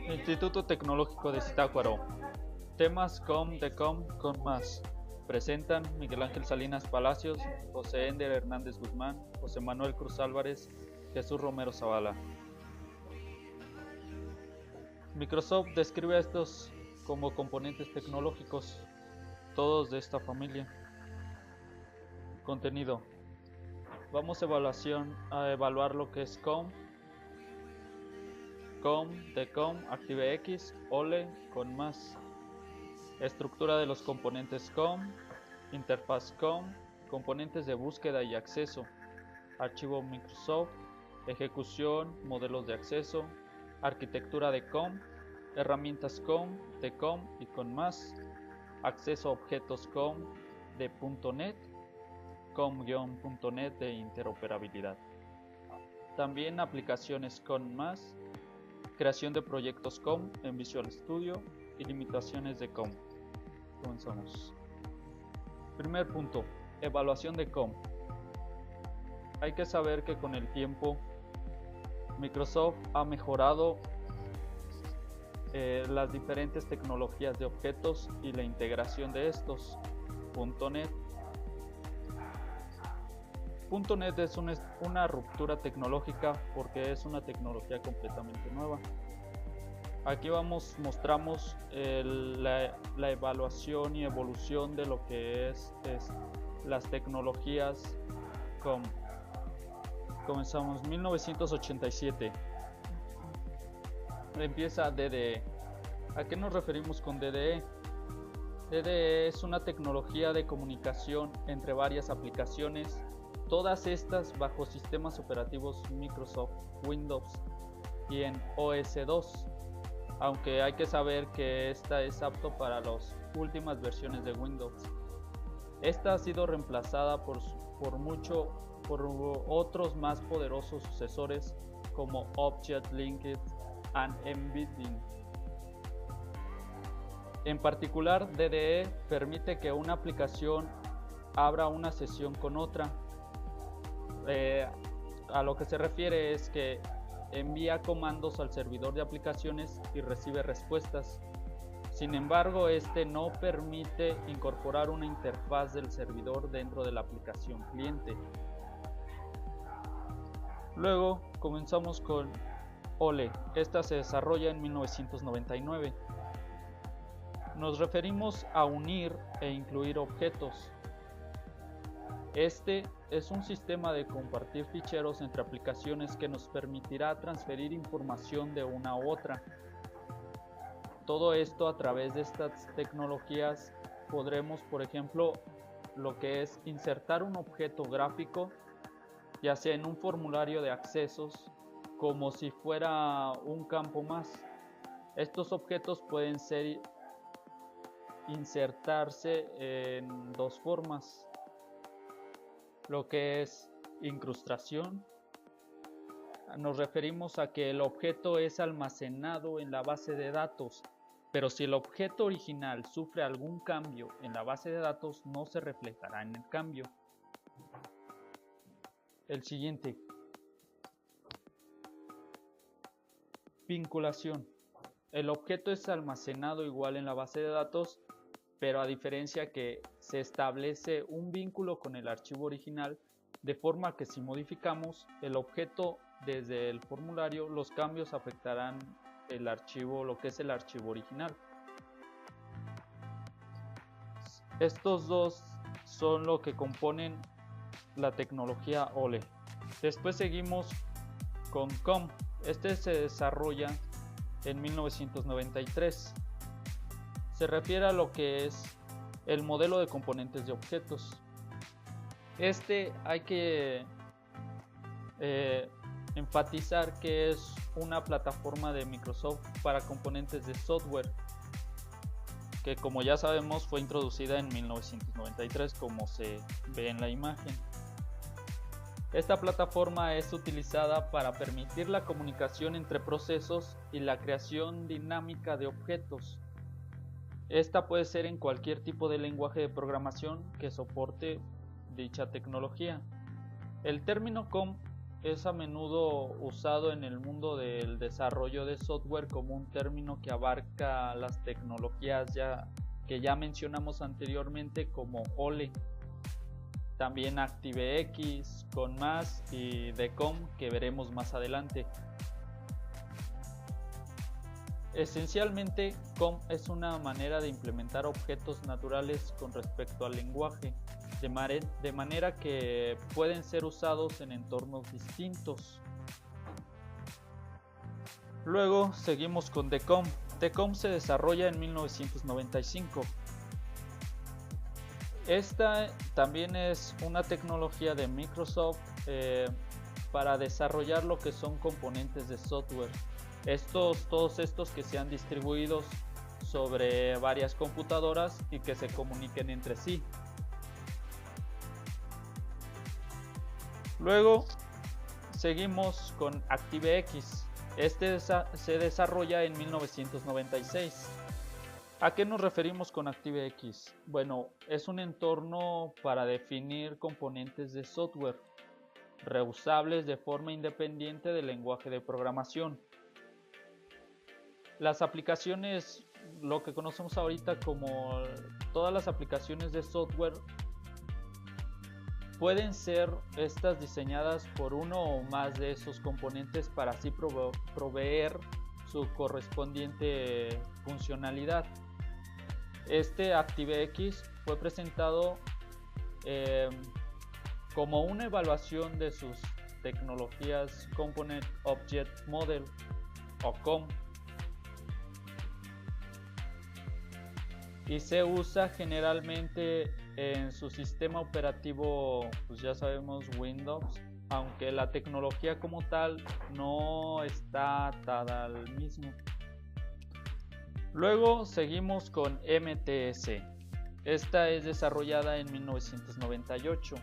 Instituto Tecnológico de Zitácuaro. Temas COM de COM con más. Presentan Miguel Ángel Salinas Palacios, José Ender Hernández Guzmán, José Manuel Cruz Álvarez, Jesús Romero Zavala. Microsoft describe a estos como componentes tecnológicos, todos de esta familia. Contenido. Vamos a evaluar lo que es COM de COM, ActiveX, OLE con más. Estructura de los componentes COM, interfaz COM, componentes de búsqueda y acceso, archivo Microsoft, ejecución, modelos de acceso, arquitectura de COM, herramientas COM, de COM y con más, acceso a objetos COM de .NET, COM-.NET de interoperabilidad. También aplicaciones con más, creación de proyectos COM en Visual Studio y limitaciones de COM. Comenzamos. Primer punto, evaluación de COM. Hay que saber que con el tiempo Microsoft ha mejorado las diferentes tecnologías de objetos y la integración de estos. .NET es una ruptura tecnológica porque es una tecnología completamente nueva. Aquí mostramos la evaluación y evolución de lo que es las tecnologías COM. Comenzamos 1987. Empieza DDE. ¿A qué nos referimos con DDE? DDE es una tecnología de comunicación entre varias aplicaciones, todas estas bajo sistemas operativos Microsoft Windows y en OS 2. Aunque hay que saber que esta es apto para las últimas versiones de Windows. Esta ha sido reemplazada por otros más poderosos sucesores como Object Linked and Embedding. En particular, DDE permite que una aplicación abra una sesión con otra. A lo que se refiere es que envía comandos al servidor de aplicaciones y recibe respuestas. Sin embargo, este no permite incorporar una interfaz del servidor dentro de la aplicación cliente. Luego comenzamos con OLE. Esta se desarrolla en 1999. Nos referimos a unir e incluir objetos. Este es un sistema de compartir ficheros entre aplicaciones que nos permitirá transferir información de una a otra. Todo esto a través de estas tecnologías podremos, por ejemplo, lo que es insertar un objeto gráfico, ya sea en un formulario de accesos, como si fuera un campo más. Estos objetos pueden insertarse en dos formas. Lo que es incrustación, nos referimos a que el objeto es almacenado en la base de datos, pero si el objeto original sufre algún cambio en la base de datos, no se reflejará en el cambio. El siguiente, vinculación. El objeto es almacenado igual en la base de datos, pero a diferencia que se establece un vínculo con el archivo original, de forma que si modificamos el objeto desde el formulario, los cambios afectarán el archivo, lo que es el archivo original. Estos dos son lo que componen la tecnología OLE. Después seguimos con COM. Este se desarrolla en 1993. Se refiere a lo que es el modelo de componentes de objetos. Hay que enfatizar que es una plataforma de Microsoft para componentes de software, que como ya sabemos fue introducida en 1993, como se ve en la imagen. Esta plataforma es utilizada para permitir la comunicación entre procesos y la creación dinámica de objetos. Esta puede ser en cualquier tipo de lenguaje de programación que soporte dicha tecnología. El término COM es a menudo usado en el mundo del desarrollo de software como un término que abarca las tecnologías que ya mencionamos anteriormente, como OLE, también ActiveX, COM+, y DECOM, que veremos más adelante. Esencialmente, COM es una manera de implementar objetos naturales con respecto al lenguaje, de manera que pueden ser usados en entornos distintos. Luego seguimos con DECOM. DECOM se desarrolla en 1995. Esta también es una tecnología de Microsoft para desarrollar lo que son componentes de software. Todos estos que sean distribuidos sobre varias computadoras y que se comuniquen entre sí. Luego seguimos con ActiveX. Este se desarrolla en 1996. ¿A qué nos referimos con ActiveX? Bueno, es un entorno para definir componentes de software reusables de forma independiente del lenguaje de programación. Las aplicaciones, lo que conocemos ahorita como todas las aplicaciones de software, pueden ser estas diseñadas por uno o más de esos componentes para así proveer su correspondiente funcionalidad. Este ActiveX fue presentado como una evaluación de sus tecnologías Component Object Model o COM, y se usa generalmente en su sistema operativo, pues ya sabemos, Windows, aunque la tecnología como tal no está atada al mismo. Luego seguimos con MTS. Esta es desarrollada en 1998.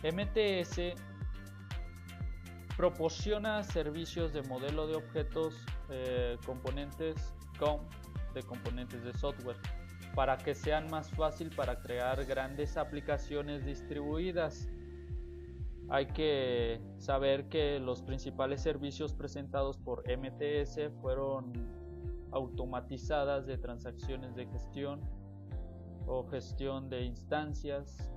MTS proporciona servicios de modelo de objetos componentes COM de componentes de software para que sean más fácil para crear grandes aplicaciones distribuidas. Hay que saber que los principales servicios presentados por MTS fueron automatizadas de transacciones de gestión o gestión de instancias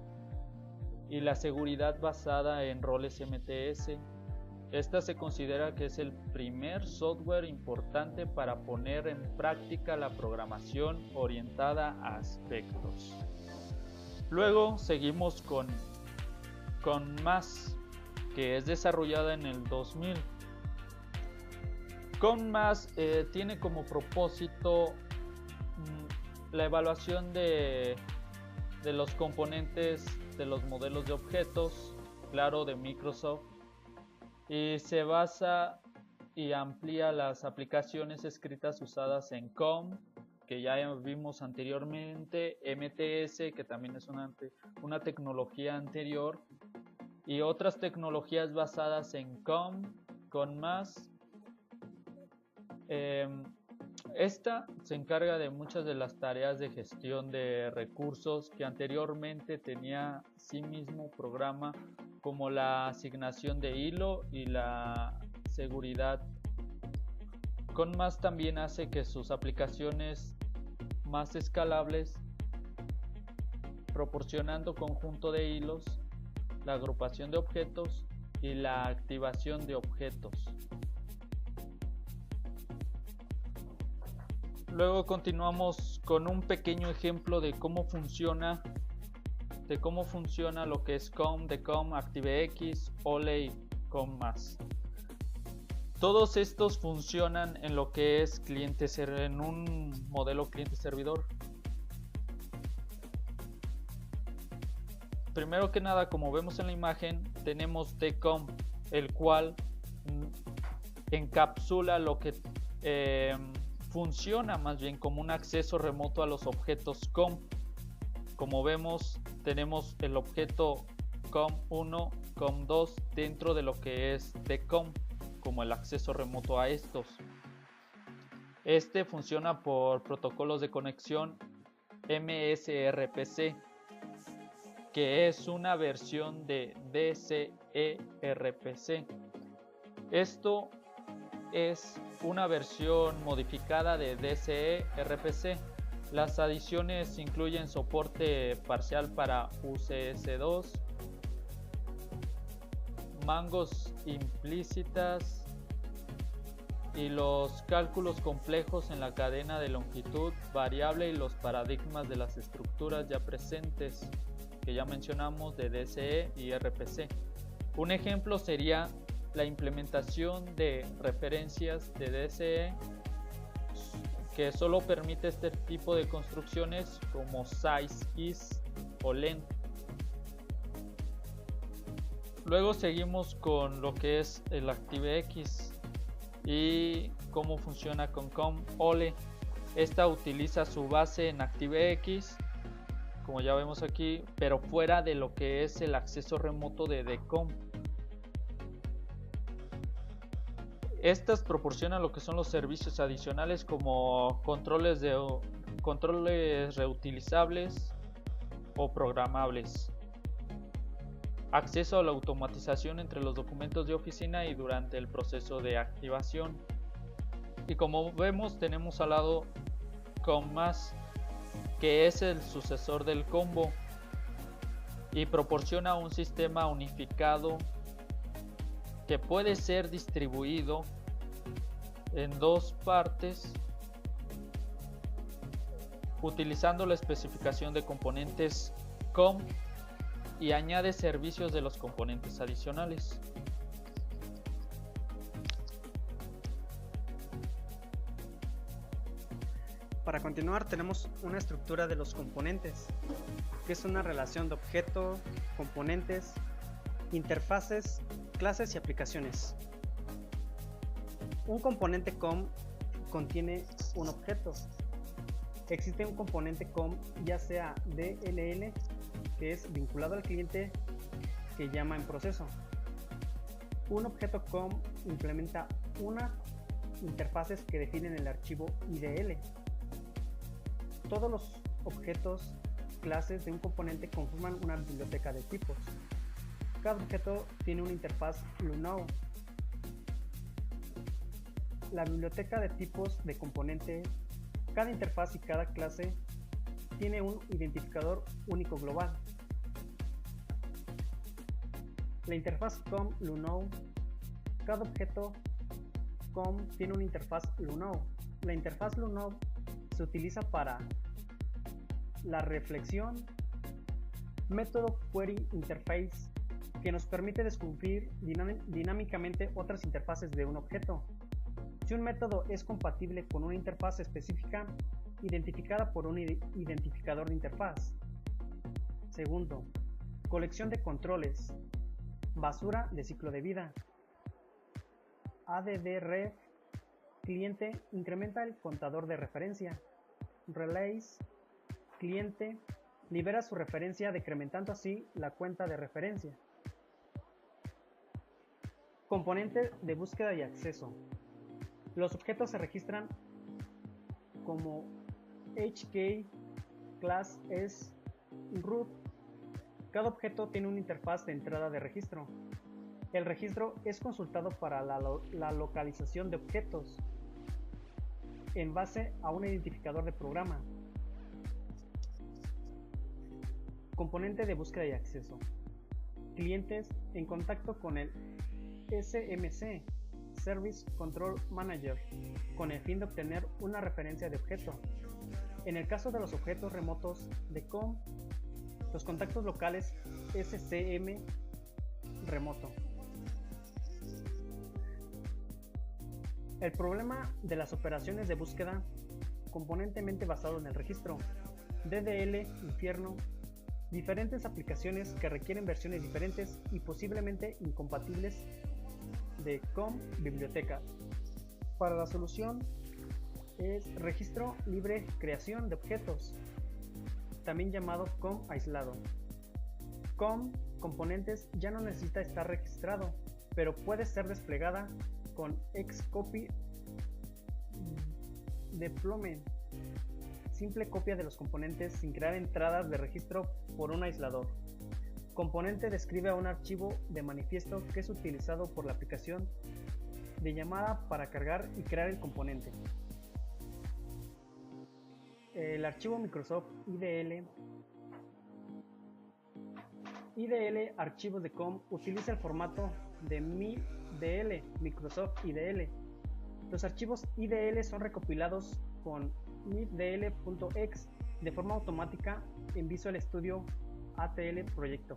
y la seguridad basada en roles MTS. Esta se considera que es el primer software importante para poner en práctica la programación orientada a aspectos. Luego seguimos con COM+, que es desarrollada en el 2000. COM+ tiene como propósito la evaluación de los componentes de los modelos de objetos, claro, de Microsoft, y se basa y amplía las aplicaciones escritas usadas en COM, que ya vimos anteriormente, MTS, que también es una tecnología anterior, y otras tecnologías basadas en COM+. Esta se encarga de muchas de las tareas de gestión de recursos que anteriormente tenía sí mismo programa, como la asignación de hilo y la seguridad. COM+ también hace que sus aplicaciones más escalables, proporcionando conjunto de hilos, la agrupación de objetos y la activación de objetos. Luego continuamos con un pequeño ejemplo de cómo funciona lo que es COM, DECOM, ActiveX, OLE y COM+. Todos estos funcionan en lo que es en un modelo cliente-servidor. Primero que nada, como vemos en la imagen, tenemos DECOM, el cual encapsula lo que funciona más bien como un acceso remoto a los objetos COM. Como vemos, tenemos el objeto COM1, COM2 dentro de lo que es DECOM, como el acceso remoto a estos. Este funciona por protocolos de conexión MSRPC. que es una versión de DCE-RPC. Esto es una versión modificada de DCE-RPC. Las adiciones incluyen soporte parcial para UCS2, mangos implícitas y los cálculos complejos en la cadena de longitud variable y los paradigmas de las estructuras ya presentes que ya mencionamos de DCE y RPC. Un ejemplo sería la implementación de referencias de DCE que solo permite este tipo de construcciones como size, is o length. Luego seguimos con lo que es el ActiveX y cómo funciona con COM-OLE. Esta utiliza su base en ActiveX, como ya vemos aquí, pero fuera de lo que es el acceso remoto de DCOM. Estas proporcionan lo que son los servicios adicionales como controles reutilizables o programables, acceso a la automatización entre los documentos de oficina y durante el proceso de activación. Y como vemos, tenemos al lado COM+, que es el sucesor del combo y proporciona un sistema unificado que puede ser distribuido en dos partes utilizando la especificación de componentes COM y añade servicios de los componentes adicionales. Para continuar, tenemos una estructura de los componentes, que es una relación de objeto, componentes, interfaces, clases y aplicaciones. Un componente COM contiene un objeto. Existe un componente COM ya sea DLL, que es vinculado al cliente que llama en proceso. Un objeto COM implementa unas interfaces que definen el archivo IDL. Todos los objetos clases de un componente conforman una biblioteca de tipos. Cada objeto tiene una interfaz LUNO. La biblioteca de tipos de componente, cada interfaz y cada clase tiene un identificador único global. La interfaz COM LUNO. Cada objeto COM tiene una interfaz LUNO. La interfaz LUNO se utiliza para la reflexión, método Query Interface, que nos permite descubrir dinámicamente otras interfaces de un objeto. Si un método es compatible con una interfaz específica, identificada por un identificador de interfaz. Segundo, colección de controles, basura de ciclo de vida. ADDREF, cliente, incrementa el contador de referencia. Relays, cliente, libera su referencia decrementando así la cuenta de referencia. Componente de búsqueda y acceso. Los objetos se registran como HK, class S, root. Cada objeto tiene una interfaz de entrada de registro. El registro es consultado para la localización de objetos en base a un identificador de programa. Componente de búsqueda y acceso. Clientes en contacto con el SMC, Service Control Manager, con el fin de obtener una referencia de objeto. En el caso de los objetos remotos de COM, los contactos locales SCM remoto. El problema de las operaciones de búsqueda componentemente basado en el registro. DDL, infierno, diferentes aplicaciones que requieren versiones diferentes y posiblemente incompatibles de COM biblioteca. Para la solución es registro libre creación de objetos, también llamado COM aislado. COM componentes ya no necesita estar registrado, pero puede ser desplegada con Xcopy deployment, simple copia de los componentes sin crear entradas de registro por un aislador. Componente describe a un archivo de manifiesto que es utilizado por la aplicación de llamada para cargar y crear el componente. El archivo Microsoft IDL archivos de COM utiliza el formato de MIDL, Microsoft IDL. Los archivos IDL son recopilados con midl.exe de forma automática en Visual Studio ATL proyecto.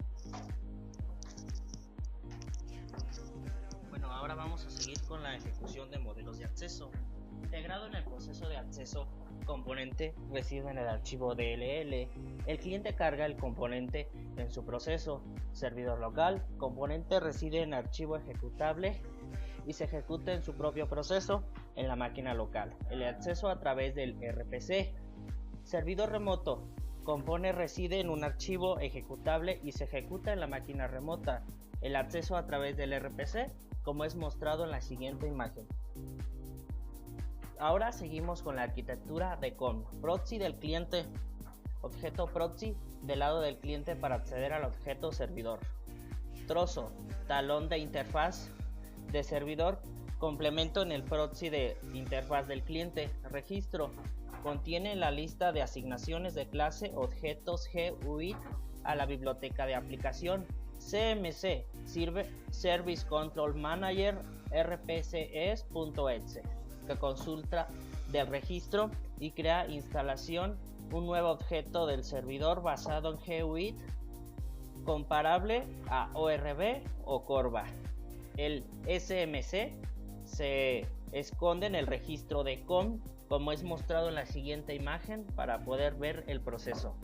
Bueno, ahora vamos a seguir con la ejecución de modelos de acceso. Integrado en el proceso de acceso, componente reside en el archivo DLL. El cliente carga el componente en su proceso. Servidor local, componente reside en archivo ejecutable y se ejecuta en su propio proceso en la máquina local. El acceso a través del RPC. Servidor remoto, compone reside en un archivo ejecutable y se ejecuta en la máquina remota. El acceso a través del RPC, como es mostrado en la siguiente imagen. Ahora seguimos con la arquitectura de COM. Proxy del cliente. Objeto proxy del lado del cliente para acceder al objeto servidor. Trozo, talón de interfaz de servidor. Complemento en el proxy de interfaz del cliente. Registro, contiene la lista de asignaciones de clase objetos GUID a la biblioteca de aplicación. CMC, Service Control Manager RPCs.exe, que consulta del registro y crea instalación un nuevo objeto del servidor basado en GUID comparable a ORB o Corba. El SMC se esconde en el registro de COM, como es mostrado en la siguiente imagen para poder ver el proceso.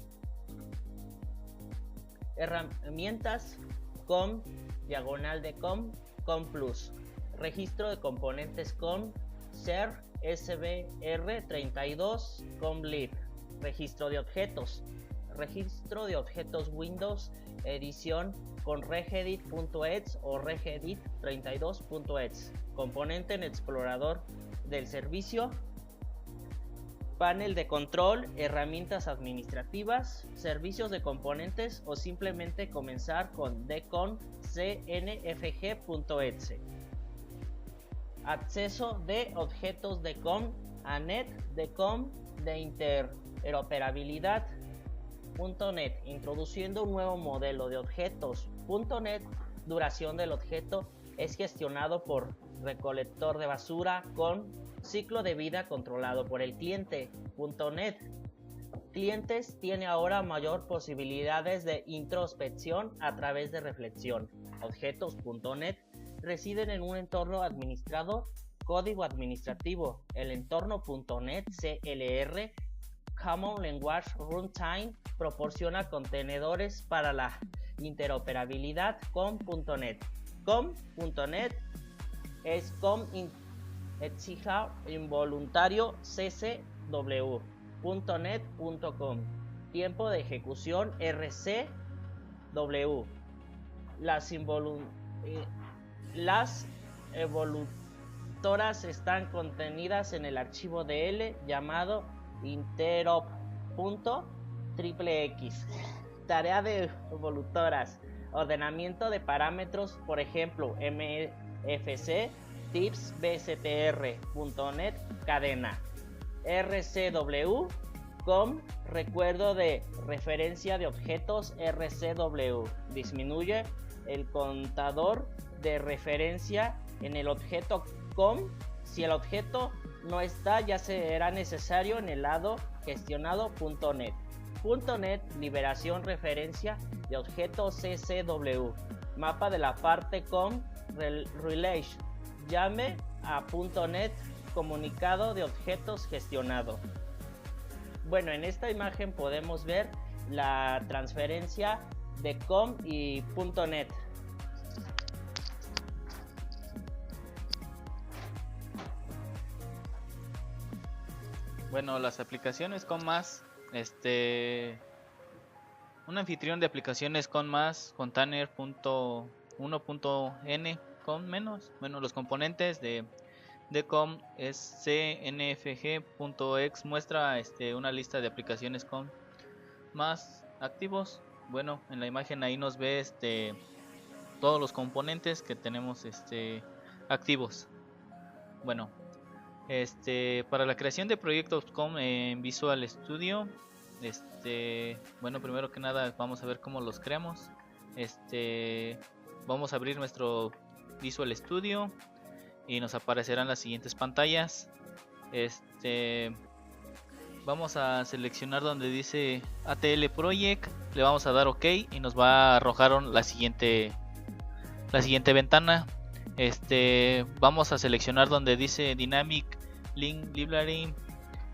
Herramientas COM, diagonal de COM, COM Plus. Registro de componentes COM, SER, SBR32, COM-lib. Registro de objetos. Registro de objetos Windows, edición con regedit.exe o regedit32.exe. Componente en explorador del servicio. Panel de control, herramientas administrativas, servicios de componentes o simplemente comenzar con dcon cnfg.exe. Acceso de objetos de COM a net de COM de interoperabilidad. .NET, introduciendo un nuevo modelo de objetos. .NET, duración del objeto es gestionado por recolector de basura con ciclo de vida controlado por el cliente. .NET, clientes tiene ahora mayor posibilidades de introspección a través de reflexión. Objetos.NET residen en un entorno administrado, código administrativo. El entorno .NET CLR Common Language Runtime proporciona contenedores para la interoperabilidad con .NET. Com.NET es com exija involuntario ccw. .NET.com. Tiempo de ejecución RCW. Las evolutoras están contenidas en el archivo DL llamado interop.xxx. Tarea de evolutoras. Ordenamiento de parámetros, por ejemplo, MFC, tips, bstr.net, cadena. RCW, com, recuerdo de referencia de objetos RCW. Disminuye el contador de referencia en el objeto com. Si el objeto no está, ya será necesario en el lado gestionado .NET. .NET, liberación referencia de objeto CCW. Mapa de la parte com relation. Llame a .NET comunicado de objetos gestionado. Bueno, en esta imagen podemos ver la transferencia de com y .NET. Bueno, las aplicaciones con más, un anfitrión de aplicaciones con más, container.1.n con menos. Bueno, los componentes de com es cnfg.exe, muestra una lista de aplicaciones con más activos. Bueno, en la imagen ahí nos ve todos los componentes que tenemos activos. Bueno, para la creación de proyectos COM en Visual Studio, bueno, primero que nada vamos a ver cómo los creamos. Vamos a abrir nuestro Visual Studio y nos aparecerán las siguientes pantallas. Vamos a seleccionar donde dice ATL Project, le vamos a dar OK y nos va a arrojar la siguiente ventana. Vamos a seleccionar donde dice Dynamic Link Library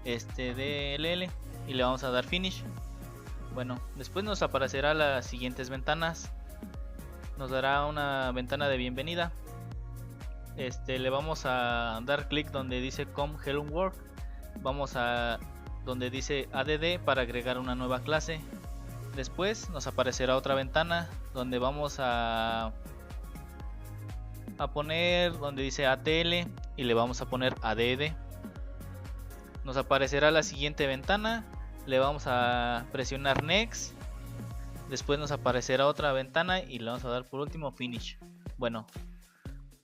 DLL y le vamos a dar Finish. Bueno, después nos aparecerá las siguientes ventanas. Nos dará una ventana de bienvenida. Le vamos a dar clic donde dice Com Hello World. Vamos a donde dice ADD para agregar una nueva clase. Después nos aparecerá otra ventana donde vamos a poner donde dice ATL y le vamos a poner ADD. Nos aparecerá la siguiente ventana, le vamos a presionar Next. Después nos aparecerá otra ventana y le vamos a dar por último Finish. Bueno,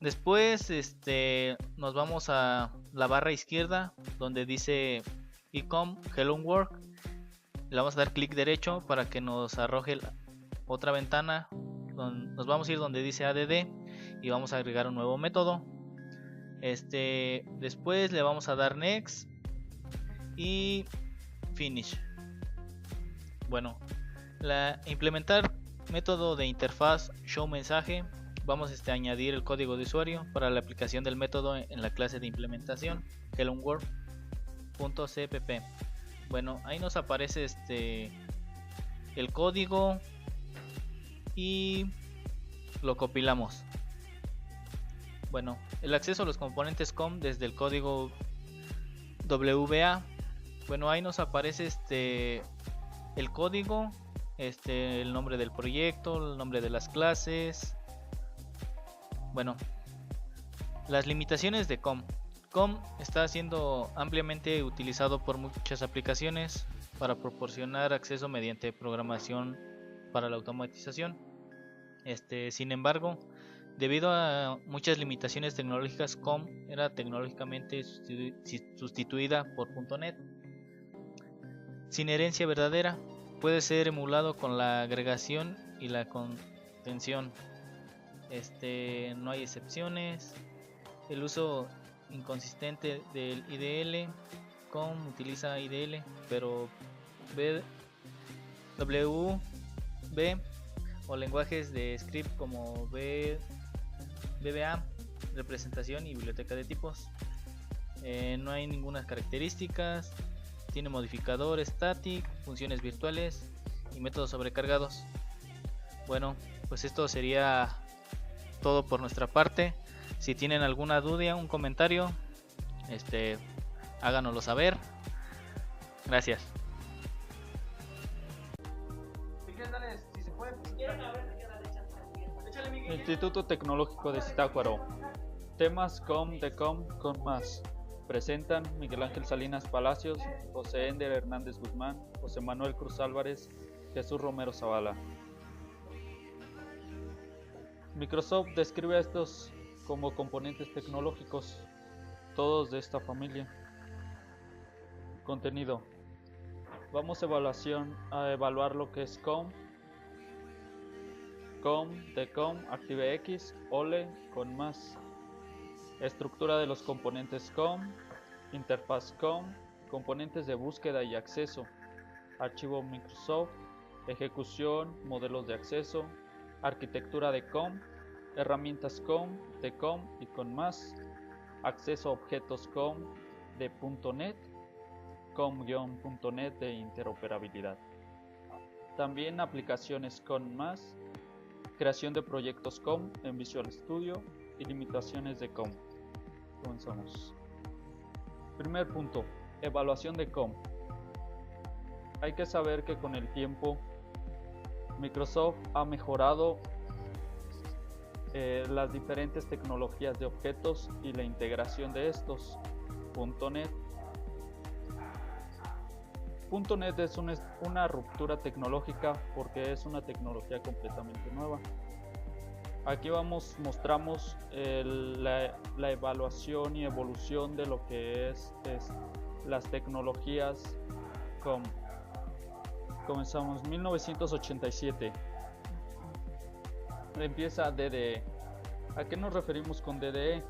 después nos vamos a la barra izquierda donde dice Ecom Hello World. Le vamos a dar clic derecho para que nos arroje otra ventana. Nos vamos a ir donde dice ADD y vamos a agregar un nuevo método. Después le vamos a dar Next y Finish. Bueno, implementar método de interfaz show mensaje. Vamos a añadir el código de usuario para la aplicación del método en la clase de implementación helloworld.cpp. Bueno, ahí nos aparece el código y lo compilamos. Bueno, el acceso a los componentes COM desde el código WA. Bueno, ahí nos aparece el código, el nombre del proyecto, el nombre de las clases. Bueno, las limitaciones de COM. COM está siendo ampliamente utilizado por muchas aplicaciones para proporcionar acceso mediante programación para la automatización. Sin embargo, debido a muchas limitaciones tecnológicas, COM era tecnológicamente sustituida por .NET. Sin herencia verdadera, puede ser emulado con la agregación y la contención. No hay excepciones. El uso inconsistente del IDL. COM utiliza IDL, pero WB o lenguajes de script como VBA, representación y biblioteca de tipos. No hay ninguna características. Tiene modificador static, funciones virtuales y métodos sobrecargados. Bueno, pues esto sería todo por nuestra parte. Si tienen alguna duda, un comentario, háganoslo saber. Gracias. Instituto Tecnológico de Zitácuaro. Temas COM de COM con más. Presentan Miguel Ángel Salinas Palacios, José Ender Hernández Guzmán, José Manuel Cruz Álvarez, Jesús Romero Zavala. Microsoft describe a estos como componentes tecnológicos, todos de esta familia. Contenido. Vamos a evaluar lo que es COM de COM, ActiveX, OLE con más. Estructura de los componentes COM, interfaz COM, componentes de búsqueda y acceso, archivo Microsoft, ejecución, modelos de acceso, arquitectura de COM, herramientas COM, de COM y con más, acceso a objetos COM de .NET, COM-.NET de interoperabilidad. También aplicaciones con más, creación de proyectos COM en Visual Studio y limitaciones de COM. Comenzamos. Primer punto, evaluación de COM. Hay que saber que con el tiempo Microsoft ha mejorado las diferentes tecnologías de objetos y la integración de estos. .NET .NET es una ruptura tecnológica porque es una tecnología completamente nueva. Aquí mostramos la evaluación y evolución de lo que es las tecnologías COM. Comenzamos 1987. Empieza DDE. ¿A qué nos referimos con DDE?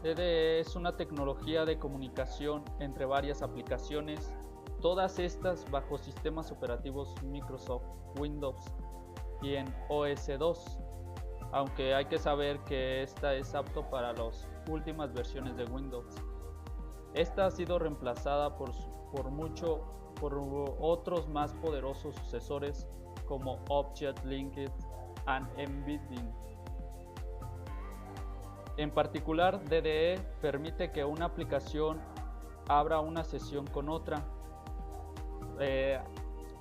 DDE es una tecnología de comunicación entre varias aplicaciones, todas estas bajo sistemas operativos Microsoft Windows y en OS 2, aunque hay que saber que esta es apto para las últimas versiones de Windows. Esta ha sido reemplazada por otros más poderosos sucesores como Object Linked and Embedding. En particular, DDE permite que una aplicación abra una sesión con otra.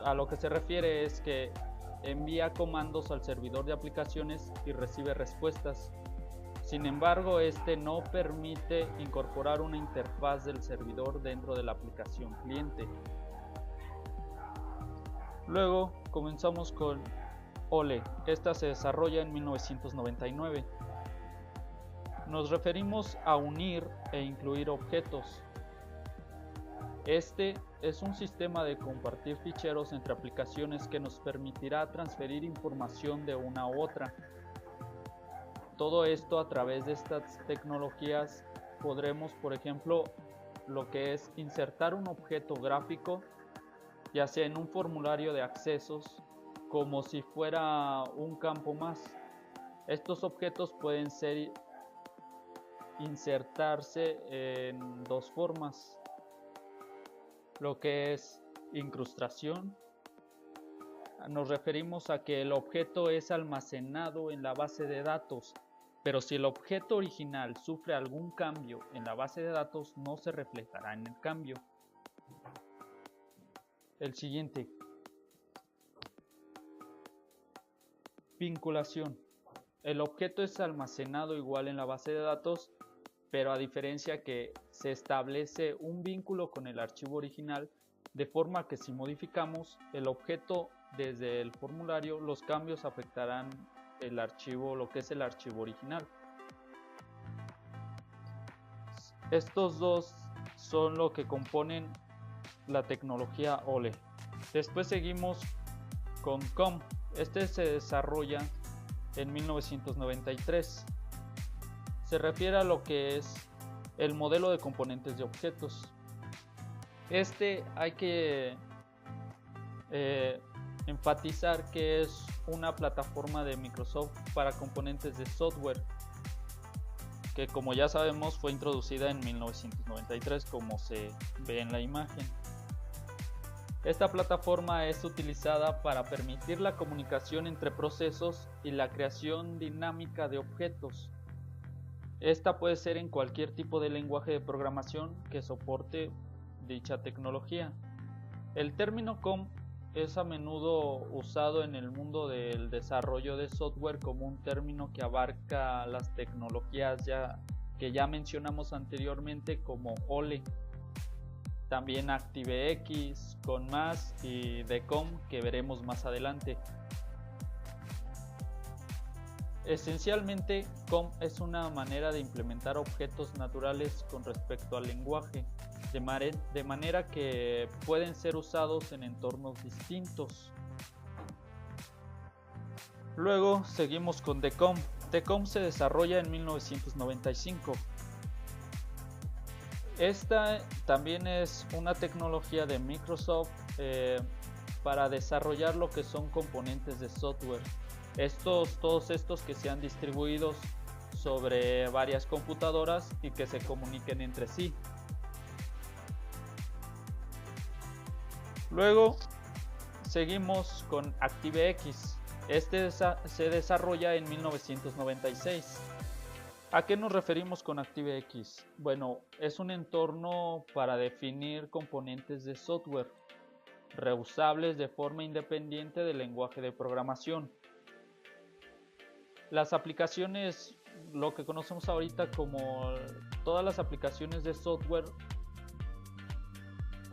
A lo que se refiere es que envía comandos al servidor de aplicaciones y recibe respuestas. Sin embargo, este no permite incorporar una interfaz del servidor dentro de la aplicación cliente. Luego comenzamos con OLE. Esta se desarrolla en 1999. Nos referimos a unir e incluir objetos. Este es un sistema de compartir ficheros entre aplicaciones que nos permitirá transferir información de una a otra. Todo esto a través de estas tecnologías podremos, por ejemplo, lo que es insertar un objeto gráfico, ya sea en un formulario de accesos, como si fuera un campo más. Estos objetos pueden insertarse en dos formas, lo que es incrustación. Nos referimos a que el objeto es almacenado en la base de datos, pero si el objeto original sufre algún cambio en la base de datos, no se reflejará en el cambio. El siguiente, vinculación. El objeto es almacenado igual en la base de datos, pero a diferencia que se establece un vínculo con el archivo original, de forma que si modificamos el objeto desde el formulario, los cambios afectarán el archivo, lo que es el archivo original. Estos dos son lo que componen la tecnología OLE. Después seguimos con COM. Este se desarrolla en 1993. Se refiere a lo que es el modelo de componentes de objetos. Hay que enfatizar que es una plataforma de Microsoft para componentes de software, que como ya sabemos fue introducida en 1993, como se ve en la imagen. Esta plataforma es utilizada para permitir la comunicación entre procesos y la creación dinámica de objetos. Esta puede ser en cualquier tipo de lenguaje de programación que soporte dicha tecnología. El término COM es a menudo usado en el mundo del desarrollo de software como un término que abarca las tecnologías que ya mencionamos anteriormente, como OLE, también ActiveX, con más y DCOM, que veremos más adelante. Esencialmente, COM es una manera de implementar objetos naturales con respecto al lenguaje, de manera que pueden ser usados en entornos distintos. Luego seguimos con DCOM. DCOM se desarrolla en 1995. Esta también es una tecnología de Microsoft para desarrollar lo que son componentes de software. Todos estos que sean distribuidos sobre varias computadoras y que se comuniquen entre sí. Luego seguimos con ActiveX. Este se desarrolla en 1996. ¿A qué nos referimos con ActiveX? Bueno, es un entorno para definir componentes de software reusables de forma independiente del lenguaje de programación. Las aplicaciones, lo que conocemos ahorita como todas las aplicaciones de software,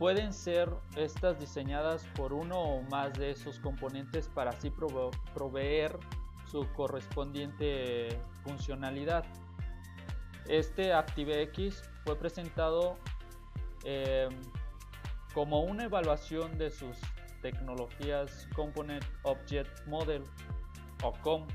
pueden ser estas diseñadas por uno o más de esos componentes para así proveer su correspondiente funcionalidad. Este ActiveX fue presentado como una evaluación de sus tecnologías Component Object Model o COM,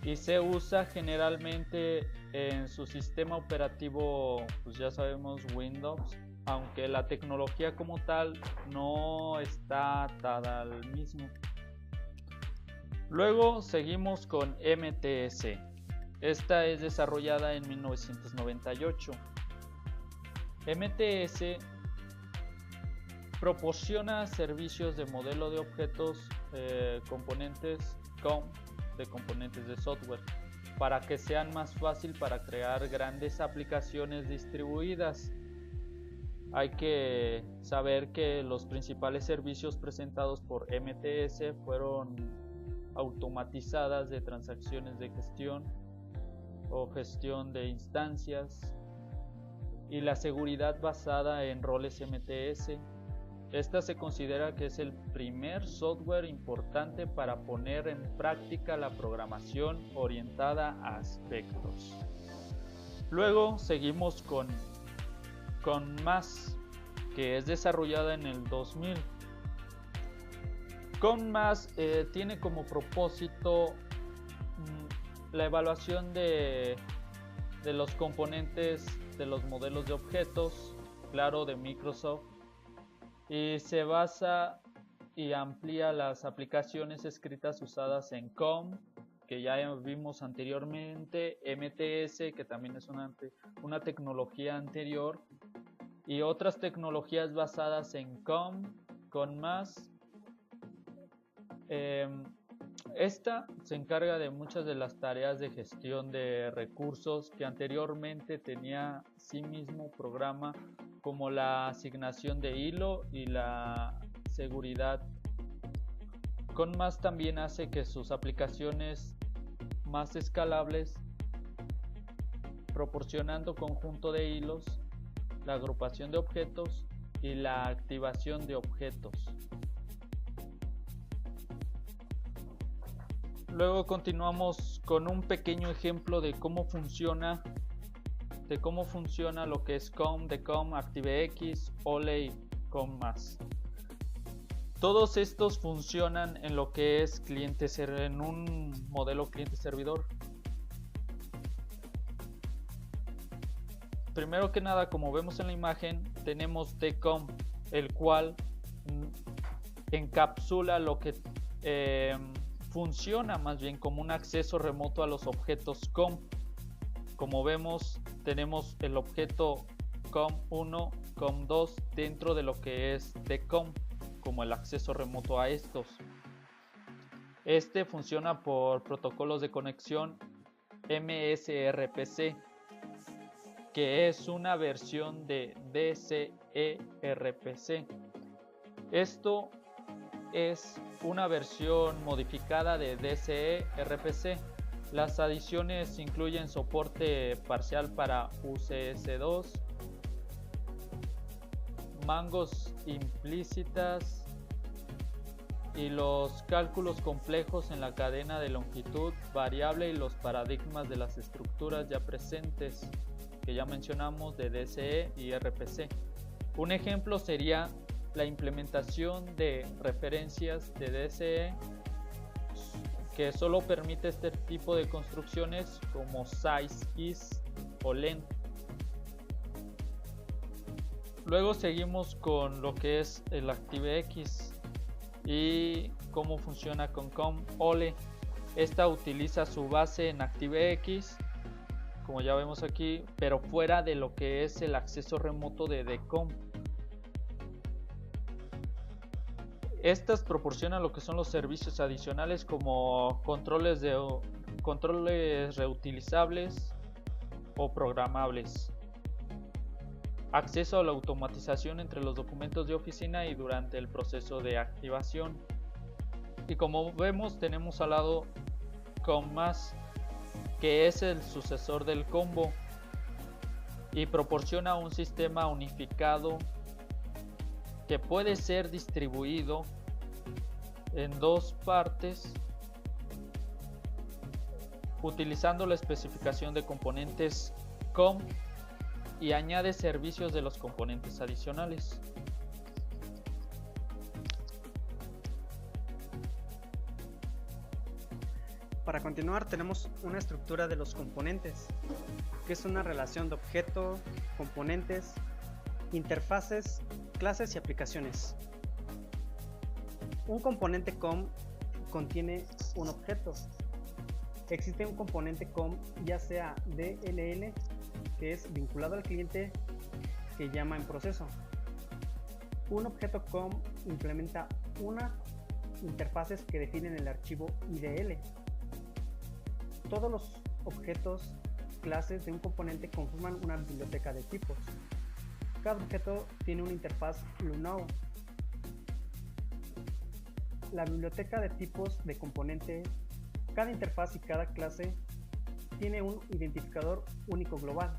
y se usa generalmente en su sistema operativo, pues ya sabemos, Windows, aunque la tecnología como tal no está atada al mismo. Luego seguimos con MTS. Esta es desarrollada en 1998. MTS proporciona servicios de modelo de objetos, componentes COM, de componentes de software, para que sean más fácil para crear grandes aplicaciones distribuidas. Hay que saber que los principales servicios presentados por MTS fueron automatizadas de transacciones de gestión o gestión de instancias, y la seguridad basada en roles MTS. Esta se considera que es el primer software importante para poner en práctica la programación orientada a aspectos. Luego seguimos con CONMAS, que es desarrollada en el 2000. CONMAS tiene como propósito la evaluación de los componentes de los modelos de objetos, claro, de Microsoft, y se basa y amplía las aplicaciones escritas usadas en COM, que ya vimos anteriormente, MTS, que también es una tecnología anterior, y otras tecnologías basadas en CONMAS. Esta se encarga de muchas de las tareas de gestión de recursos que anteriormente tenía sí mismo programa, como la asignación de hilo y la seguridad. CONMAS también hace que sus aplicaciones más escalables, proporcionando conjunto de hilos, la agrupación de objetos y la activación de objetos. Luego continuamos con un pequeño ejemplo de cómo funciona lo que es COM, DECOM, ActiveX, OLE y CONMAS. Todos estos funcionan en lo que es en un modelo cliente-servidor. Primero que nada, como vemos en la imagen, tenemos DECOM, el cual encapsula lo que funciona más bien como un acceso remoto a los objetos COM. Como vemos, tenemos el objeto COM1, COM2 dentro de lo que es DECOM, como el acceso remoto a estos. Este funciona por protocolos de conexión MSRPC, que es una versión de DCE-RPC. Esto es una versión modificada de DCE-RPC. Las adiciones incluyen soporte parcial para UCS2, mangos implícitas y los cálculos complejos en la cadena de longitud variable y los paradigmas de las estructuras ya presentes que ya mencionamos de DCE y RPC. Un ejemplo sería la implementación de referencias de DCE, que solo permite este tipo de construcciones como size, is o length. Luego seguimos con lo que es el ActiveX y cómo funciona con COM OLE. Esta utiliza su base en ActiveX, como ya vemos aquí, pero fuera de lo que es el acceso remoto de DECOM. Estas proporcionan lo que son los servicios adicionales como controles reutilizables o programables, acceso a la automatización entre los documentos de oficina y durante el proceso de activación. Y como vemos, tenemos al lado CONMAS, que es el sucesor del combo. y proporciona un sistema unificado que puede ser distribuido en dos partes utilizando la especificación de componentes COM y añade servicios de los componentes adicionales. Para continuar tenemos una estructura de los componentes, que es una relación de objeto, componentes, interfaces, clases y aplicaciones. Un componente COM contiene un objeto. Existe un componente COM ya sea DLL, que es vinculado al cliente que llama en proceso. Un objeto COM implementa una interfaces que definen el archivo IDL. Todos los objetos clases de un componente conforman una biblioteca de tipos. Cada objeto tiene una interfaz LUNO. La biblioteca de tipos de componente, cada interfaz y cada clase tiene un identificador único global.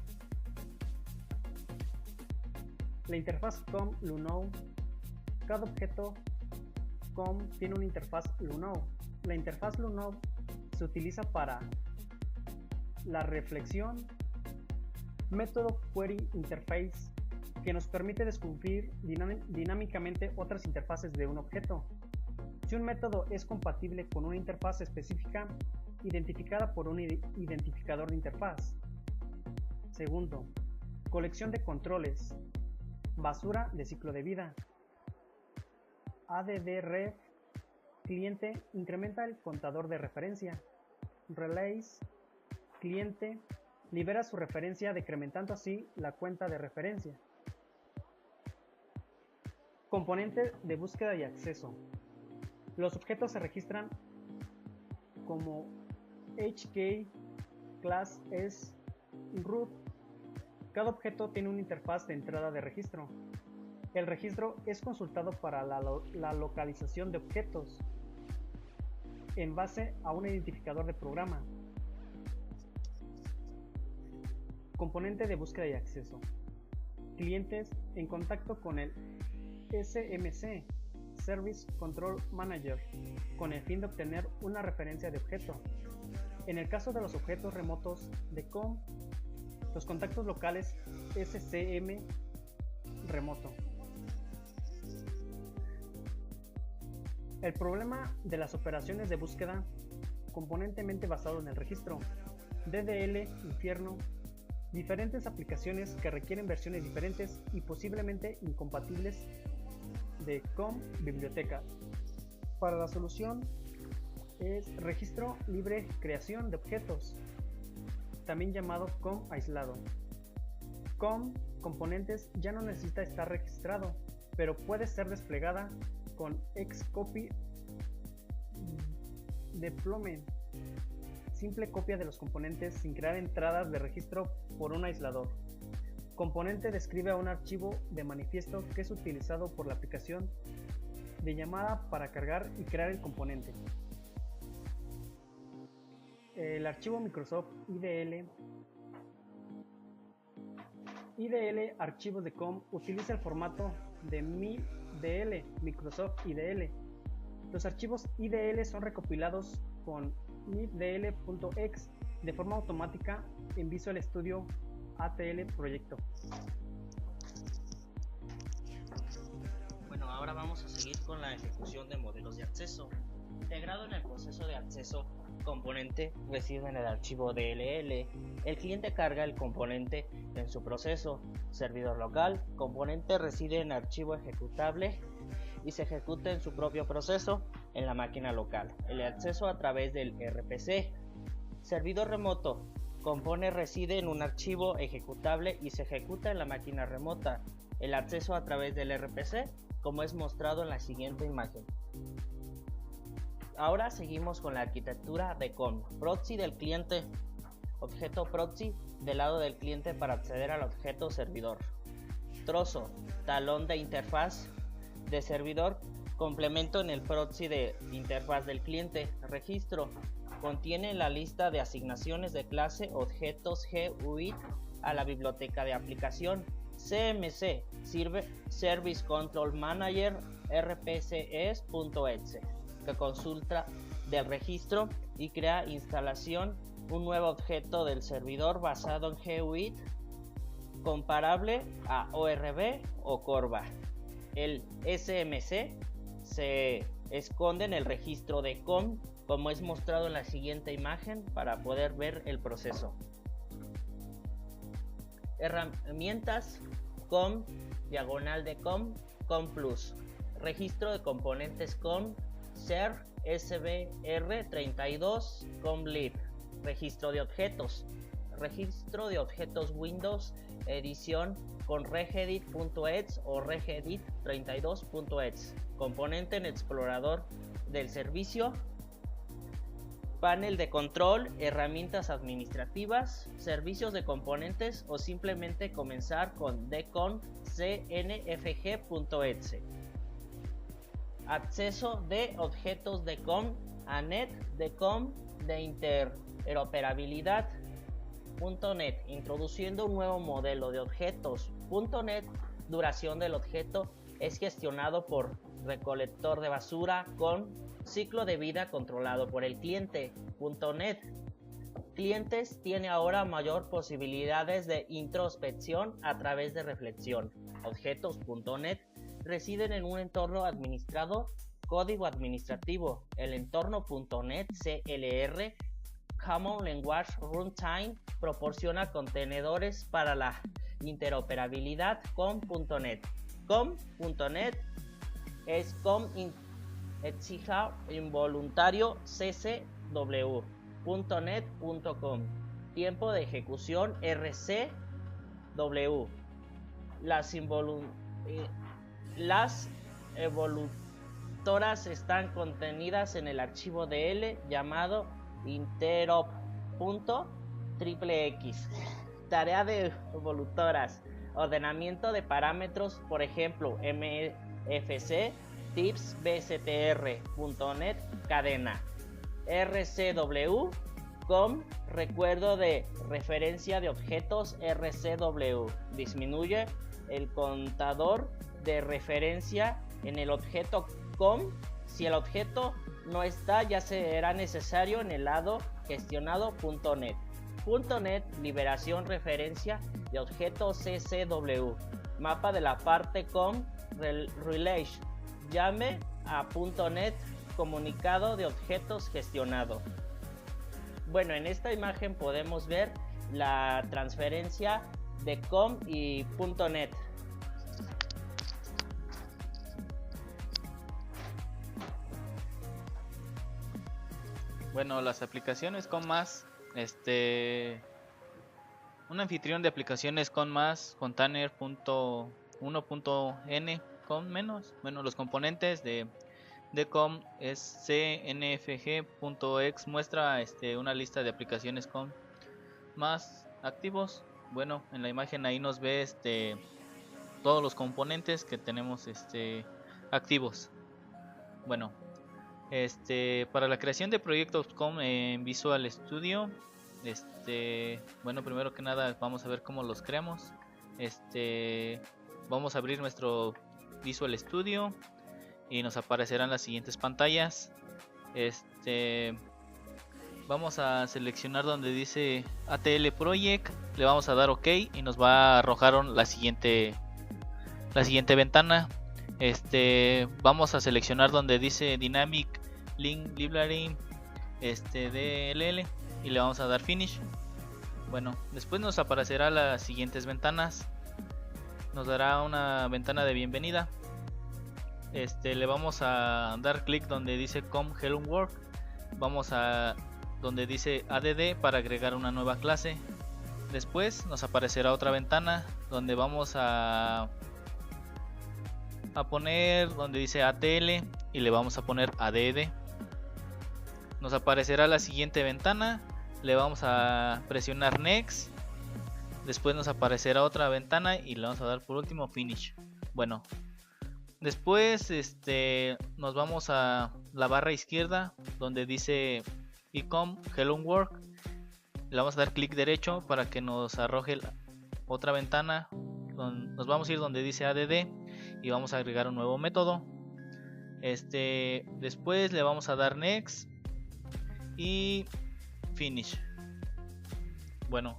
La interfaz COM LUNO. Cada objeto COM tiene una interfaz LUNO. La interfaz LUNO se utiliza para la reflexión, método Query Interface, que nos permite descubrir dinámicamente otras interfaces de un objeto. Si un método es compatible con una interfaz específica, identificada por un identificador de interfaz. Segundo, colección de controles, basura de ciclo de vida. ADDRef, cliente, incrementa el contador de referencia. Relays, cliente, libera su referencia decrementando así la cuenta de referencia. Componente de búsqueda y acceso. Los objetos se registran como HK, class S, root. Cada objeto tiene una interfaz de entrada de registro. El registro es consultado para la localización de objetos en base a un identificador de programa. Componente de búsqueda y acceso. Clientes en contacto con el SMC, Service Control Manager, con el fin de obtener una referencia de objeto. En el caso de los objetos remotos de COM, los contactos locales SCM remoto. El problema de las operaciones de búsqueda componentemente basado en el registro. DDL, infierno, diferentes aplicaciones que requieren versiones diferentes y posiblemente incompatibles de COM biblioteca. Para la solución es registro libre creación de objetos, también llamado COM aislado. COM componentes ya no necesita estar registrado, pero puede ser desplegada con Xcopy deployment, simple copia de los componentes sin crear entradas de registro por un aislador. Componente describe a un archivo de manifiesto que es utilizado por la aplicación de llamada para cargar y crear el componente. El archivo Microsoft IDL archivos de COM utiliza el formato de MIDL, Microsoft IDL. Los archivos IDL son recopilados con MIDL.exe de forma automática en Visual Studio ATL proyecto. Bueno, ahora vamos a seguir con la ejecución de modelos de acceso. Integrado en el proceso de acceso, componente reside en el archivo DLL. El cliente carga el componente en su proceso. Servidor local, componente reside en archivo ejecutable y se ejecuta en su propio proceso en la máquina local. El acceso a través del RPC. Servidor remoto, compone reside en un archivo ejecutable y se ejecuta en la máquina remota. El acceso a través del RPC, como es mostrado en la siguiente imagen. Ahora seguimos con la arquitectura de COM. Proxy del cliente. Objeto proxy del lado del cliente para acceder al objeto servidor. Trozo, talón de interfaz de servidor, complemento en el proxy de interfaz del cliente. Registro, contiene la lista de asignaciones de clase, objetos GUID a la biblioteca de aplicación CMC Service Control Manager rpcs.exe, que consulta del registro y crea instalación un nuevo objeto del servidor basado en GUID comparable a ORB o Corba. El SMC se esconde en el registro de COM, como es mostrado en la siguiente imagen para poder ver el proceso. Herramientas COM, diagonal de COM, COM Plus, registro de componentes COM, SER, SBR32, COM-lib, registro de objetos Windows, edición con regedit.exe o regedit32.exe, componente en explorador del servicio, panel de control, herramientas administrativas, servicios de componentes o simplemente comenzar con dcon cnfg.exe. Acceso de objetos de COM a NET de COM de interoperabilidad. .NET, introduciendo un nuevo modelo de objetos. .NET, duración del objeto es gestionado por recolector de basura con ciclo de vida controlado por el cliente. .NET Clientes tiene ahora mayor posibilidades de introspección a través de reflexión. Objetos.NET residen en un entorno administrado, código administrativo. El entorno.NET CLR Common Language Runtime proporciona contenedores para la interoperabilidad con .NET. Com.NET es com exija involuntario ccw. .NET.com tiempo de ejecución RCW. Las evolutoras están contenidas en el archivo DL llamado interop.xxx. Tarea de evolutoras: ordenamiento de parámetros, por ejemplo mfc tips bstr.net cadena. RCW com recuerdo de referencia de objetos RCW disminuye el contador de referencia en el objeto com. Si el objeto no está, ya será necesario en el lado gestionado .NET. .NET liberación referencia de objeto CCW. Mapa de la parte com relation. Llame a .NET comunicado de objetos gestionado. Bueno, en esta imagen podemos ver la transferencia de com y .NET. Bueno, las aplicaciones con más, un anfitrión de aplicaciones con más, container.1.n con menos, bueno, los componentes de com es cnfg.exe, muestra una lista de aplicaciones con más activos. Bueno, en la imagen ahí nos ve todos los componentes que tenemos activos. Bueno, para la creación de proyectos com en Visual Studio, bueno, primero que nada vamos a ver cómo los creamos. Vamos a abrir nuestro Visual Studio y nos aparecerán las siguientes pantallas. Vamos a seleccionar donde dice ATL Project, le vamos a dar OK y nos va a arrojar la siguiente ventana. Vamos a seleccionar donde dice Dynamic Link Library DLL y le vamos a dar Finish. Bueno, después nos aparecerá las siguientes ventanas. Nos dará una ventana de bienvenida. Le vamos a dar clic donde dice Com Hello World. Vamos a donde dice ADD para agregar una nueva clase. Después nos aparecerá otra ventana donde vamos a poner donde dice ATL y le vamos a poner ADD. Nos aparecerá la siguiente ventana, le vamos a presionar Next. Después nos aparecerá otra ventana y le vamos a dar por último Finish. Bueno, después nos vamos a la barra izquierda donde dice icon Hello World. Le vamos a dar clic derecho para que nos arroje otra ventana, nos vamos a ir donde dice add y vamos a agregar un nuevo método. Después le vamos a dar next y finish. Bueno,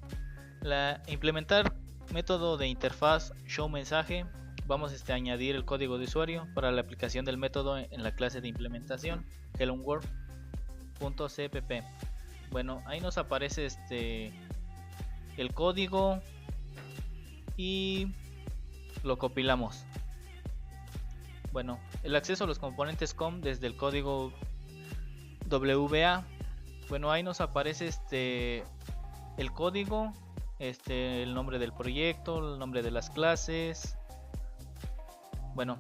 implementar método de interfaz show mensaje. Vamos a añadir el código de usuario para la aplicación del método en la clase de implementación helloworld.cpp. Bueno, ahí nos aparece el código y lo compilamos. Bueno, el acceso a los componentes COM desde el código WA. Bueno, ahí nos aparece el código, el nombre del proyecto, el nombre de las clases. Bueno,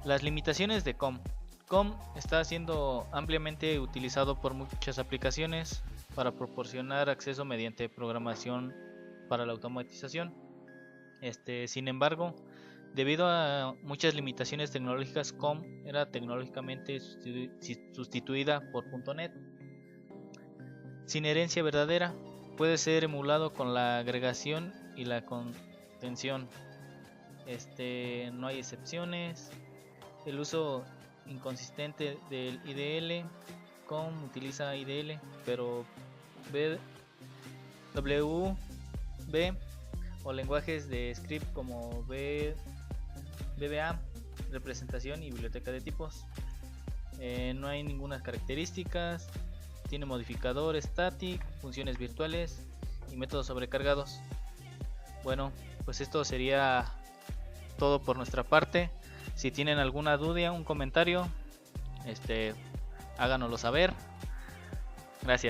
las limitaciones de COM. COM está siendo ampliamente utilizado por muchas aplicaciones para proporcionar acceso mediante programación para la automatización. Sin embargo, debido a muchas limitaciones tecnológicas, COM era tecnológicamente sustituida por .NET. Sin herencia verdadera, puede ser emulado con la agregación y la contención. No hay excepciones. El uso inconsistente del IDL. COM utiliza IDL, pero WB o lenguajes de script como VBA, representación y biblioteca de tipos. No hay ninguna características. Tiene modificador static, funciones virtuales y métodos sobrecargados. Bueno, pues esto sería todo por nuestra parte. Si tienen alguna duda, un comentario, háganoslo saber. Gracias.